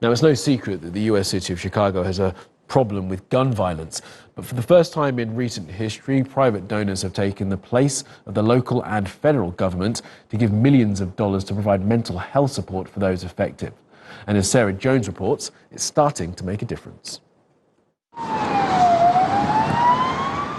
Now, it's no secret that the US city of Chicago has a problem with gun violence. But for the first time in recent history, private donors have taken the place of the local and federal government to give millions of dollars to provide mental health support for those affected. And as Sarah Jones reports, it's starting to make a difference.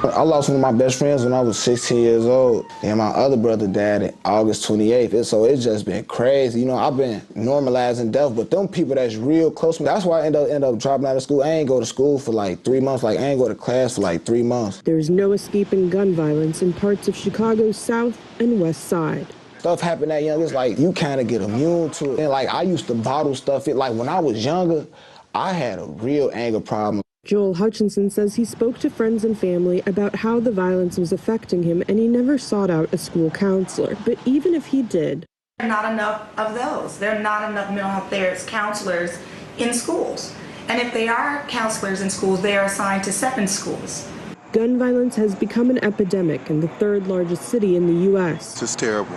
I lost one of my best friends when I was 16 years old, and my other brother died August 28th. So it's just been crazy. You know, I've been normalizing death, but them people that's real close to me, that's why I end up dropping out of school. I ain't go to school for like 3 months. Like, I ain't go to class for like 3 months. There's no escaping gun violence in parts of Chicago's South and West Side. Stuff happened that young, it's like you kind of get immune to it. And like, I used to bottle stuff. Like, when I was younger, I had a real anger problem. Joel Hutchinson says he spoke to friends and family about how the violence was affecting him, and he never sought out a school counselor. But even if he did, there are not enough of those. There are not enough mental health counselors in schools. And if they are counselors in schools, they are assigned to 7 schools. Gun violence has become an epidemic in the 3rd largest city in the U.S. It's just terrible.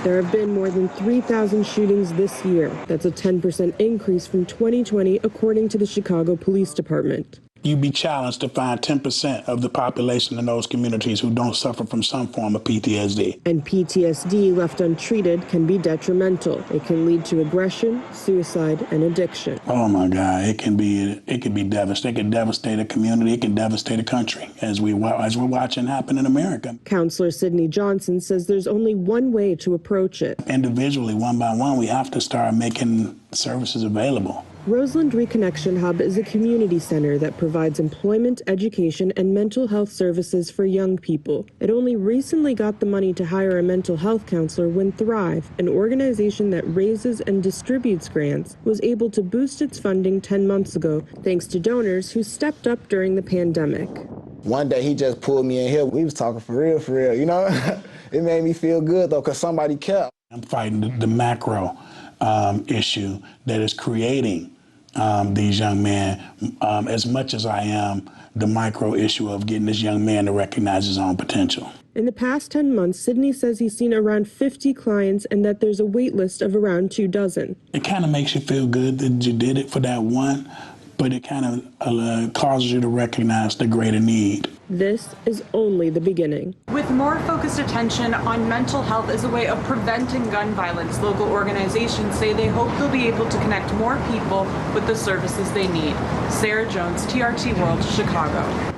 There have been more than 3,000 shootings this year. That's a 10% increase from 2020, according to the Chicago Police Department. You'd be challenged to find 10% of the population in those communities who don't suffer from some form of PTSD. And PTSD left untreated can be detrimental. It can lead to aggression, suicide, and addiction. Oh my God, it can be devastating. It can devastate a community. It can devastate a country, as we're watching happen in America. Counselor Sidney Johnson says there's only one way to approach it. Individually, one by one, we have to start making services available. Roseland Reconnection Hub is a community center that provides employment, education, and mental health services for young people. It only recently got the money to hire a mental health counselor when Thrive, an organization that raises and distributes grants, was able to boost its funding 10 months ago, thanks to donors who stepped up during the pandemic. One day he just pulled me in here. We was talking for real, you know? It made me feel good, though, because somebody kept. I'm fighting the macro issue that is creating these young men as much as I am the micro issue of getting this young man to recognize his own potential. In the past 10 months, Sidney says he's seen around 50 clients and that there's a wait list of around 24. It kind of makes you feel good that you did it for that one, but it kind of causes you to recognize the greater need. This is only the beginning. With more focused attention on mental health as a way of preventing gun violence, local organizations say they hope they'll be able to connect more people with the services they need. Sarah Jones, TRT World, Chicago.